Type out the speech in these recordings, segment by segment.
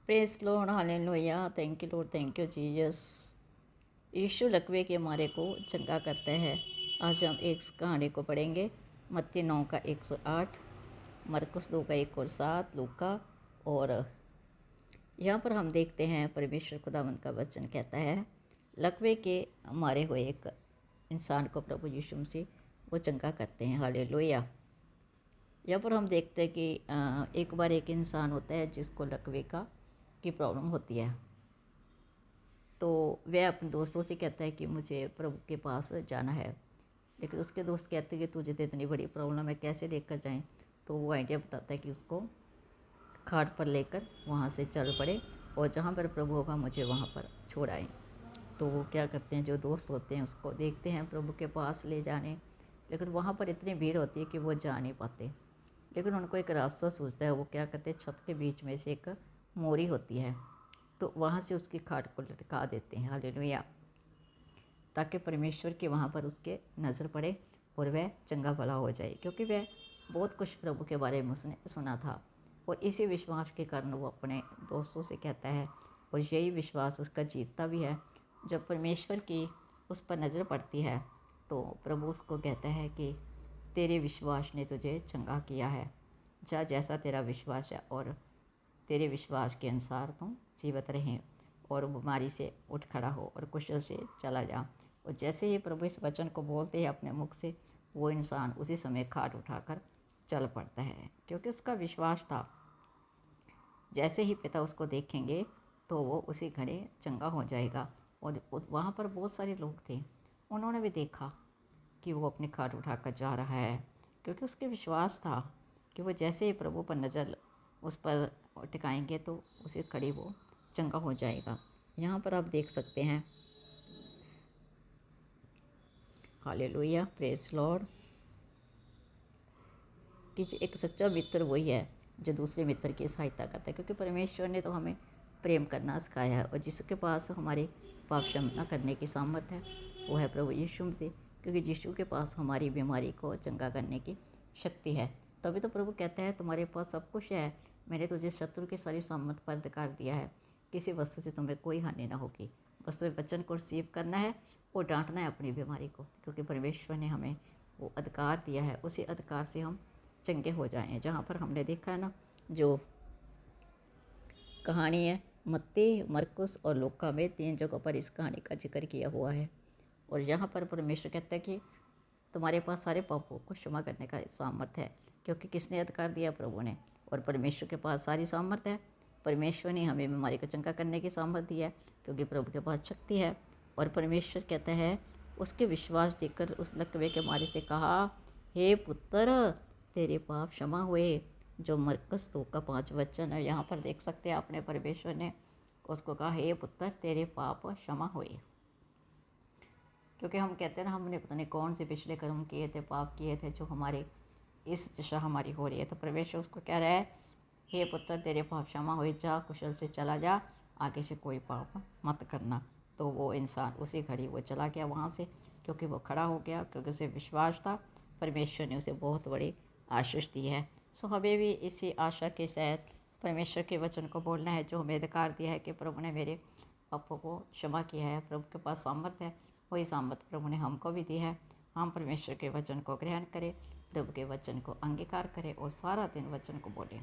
Praise Lord, hallelujah. Thank you Lord, thank you Jesus. Yeshu लकवे के मारे को चंगा करता है। आज हम एक कहानी को पढ़ेंगे। मत्ती 9 का 108, मरकुस 2 का 1 और 7, लूका। और यहाँ पर हम देखते हैं परमेश्वर खुदावंद का वचन कहता है, लकवे के मारे हुए एक इंसान को प्रभु यीशु मसीह वो चंगा करते हैं। हालेलुया। यहाँ पर हम देखते हैं कि एक बार एक इंसान होता है जिसको लकवे की प्रॉब्लम होती है। तो वह अपने दोस्तों से कहता है कि मुझे प्रभु के पास जाना है, लेकिन उसके दोस्त कहते हैं कि तुझे तो इतनी बड़ी प्रॉब्लम है, कैसे लेकर जाएं। तो वो आइडिया बताता है कि उसको खाट पर लेकर वहाँ से चल पड़े और जहाँ पर प्रभु होगा मुझे वहाँ पर छोड़ आए। तो वो क्या करते हैं, जो दोस्त होते हैं उसको देखते हैं प्रभु के पास ले जाने, लेकिन वहाँ पर इतनी भीड़ होती है कि वो जा नहीं पाते। लेकिन उनको एक रास्ता सूझता है। वो क्या करते हैं, छत के बीच में से एक मोरी होती है, तो वहाँ से उसकी खाट को लटका देते हैं। हालेलुया। ताकि परमेश्वर की वहाँ पर उसके नज़र पड़े और वह चंगा भला हो जाए, क्योंकि वह बहुत कुछ प्रभु के बारे में उसने सुना था। और इसी विश्वास के कारण वो अपने दोस्तों से कहता है, और यही विश्वास उसका जीतता भी है। जब परमेश्वर की उस पर नज़र पड़ती है तो प्रभु उसको कहता है कि तेरे विश्वास ने तुझे चंगा किया है, जा जैसा तेरा विश्वास है, और तेरे विश्वास के अनुसार तुम जीवित रहें और बीमारी से उठ खड़ा हो और कुशल से चला जा। और जैसे ही प्रभु इस वचन को बोलते हैं अपने मुख से, वो इंसान उसी समय खाट उठाकर चल पड़ता है, क्योंकि उसका विश्वास था जैसे ही पिता उसको देखेंगे तो वो उसी घड़ी चंगा हो जाएगा। और वहाँ पर बहुत सारे लोग थे, उन्होंने भी देखा कि वो अपनी खाट उठाकर जा रहा है, क्योंकि उसके विश्वास था कि वो जैसे ही प्रभु पर नज़र उस पर टिकाएंगे तो उसी घड़ी वो चंगा हो जाएगा। यहाँ पर आप देख सकते हैं, हालेलुया, प्रेज लॉर्ड, कि जो एक सच्चा मित्र वही है जो दूसरे मित्र की सहायता करता है, क्योंकि परमेश्वर ने तो हमें प्रेम करना सिखाया है। और जिसके पास हमारे पाप क्षमा करने की सामर्थ्य है वो है प्रभु यीशु मसीह, क्योंकि यीशु के पास हमारी बीमारी को चंगा करने की शक्ति है। तभी तो प्रभु कहता है तुम्हारे पास सब कुछ है, मैंने तुझे शत्रु की सारी सामर्थ पर अधिकार दिया है, किसी वस्तु से तुम्हें कोई हानि ना होगी। बस तुम्हें वचन को रिसीव करना है और डांटना है अपनी बीमारी को, क्योंकि परमेश्वर ने हमें वो अधिकार दिया है, उसी अधिकार से हम चंगे हो जाएं। जहाँ पर हमने देखा है ना, जो कहानी है मत्ती, मरकुस और लूका में 3 जगहों पर इस कहानी का जिक्र किया हुआ है। और यहाँ पर परमेश्वर कहता है कि तुम्हारे पास सारे पापों को क्षमा करने का सामर्थ्य है, क्योंकि किसने अधिकार दिया, प्रभु ने। और परमेश्वर के पास सारी सामर्थ्य है। परमेश्वर ने हमें बीमारी को चंगा करने की सामर्थ्य दी है, क्योंकि प्रभु के पास शक्ति है। और परमेश्वर कहता है, उसके विश्वास देखकर उस लकवे के मारे से कहा, हे पुत्र, तेरे पाप क्षमा हुए। जो मरकुस 2 का 5 वचन है, यहाँ पर देख सकते हैं आपने, परमेश्वर ने उसको कहा, हे पुत्र, तेरे पाप क्षमा हुए। क्योंकि हम कहते हैं ना, हमने पता नहीं कौन से पिछले कर्म किए थे, पाप किए थे, जो हमारे इस दशा हमारी हो रही है। तो परमेश्वर उसको कह रहा है, हे पुत्र, तेरे पाप क्षमा हुए, जा कुशल से चला जा, आगे से कोई पाप मत करना। तो वो इंसान उसी घड़ी वो चला गया वहाँ से, क्योंकि वो खड़ा हो गया, क्योंकि उसे विश्वास था। परमेश्वर ने उसे बहुत बड़ी आशीष दी है। सो हमें भी इसी आशा के साथ परमेश्वर के वचन को बोलना है, जो हमें अधिकार दिया है कि प्रभु ने मेरे पापों को क्षमा किया है। प्रभु के पास सामर्थ्य है, वही सामर्थ्य प्रभु ने हमको भी दी है। हम परमेश्वर के वचन को ग्रहण करें, प्रभु के वचन को अंगीकार करें और सारा दिन वचन को बोलें।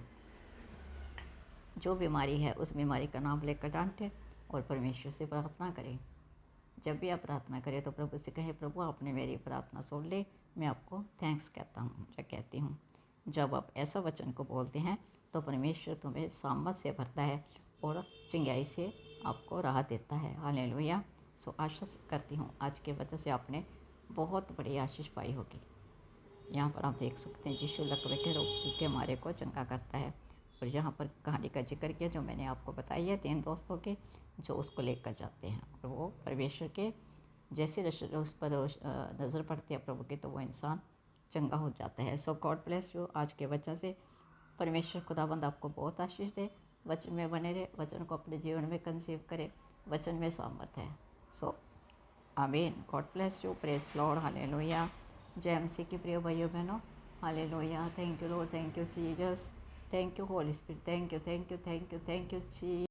जो बीमारी है उस बीमारी का नाम लेकर डांटें और परमेश्वर से प्रार्थना करें। जब भी आप प्रार्थना करें तो प्रभु से कहें, प्रभु आपने मेरी प्रार्थना सुन ले, मैं आपको थैंक्स कहता हूँ या कहती हूँ। जब आप ऐसा वचन को बोलते हैं तो परमेश्वर तुम्हें सामर्थ से भरता है और चिंगाई से आपको राहत देता है। हालेलुया। सो आशा करती हूँ आज के वजह से आपने बहुत बड़ी आशीष पाई होगी। यहाँ पर आप देख सकते हैं, यीशु लकवे के रोग के मारे को चंगा करता है। और यहाँ पर कहानी का जिक्र किया जो मैंने आपको बताई है, 3 दोस्तों के जो उसको लेकर जाते हैं, और वो परमेश्वर के जैसे उस पर नज़र पड़ती है प्रभु की, तो वो इंसान चंगा हो जाता है। सो गॉड ब्लेस यू। आज के वचन से परमेश्वर खुदाबंद आपको बहुत आशीष दे। वचन में बने रहे, वचन को अपने जीवन में कंसीव करे, वचन में सामर्थ है। So amen. God bless you. Praise Lord. Hallelujah. जय मसीह की प्रिय भाइयों बहनों। Hallelujah. Thank you Lord, thank you Jesus, thank you Holy Spirit, thank you, thank you, thank you, thank you ji.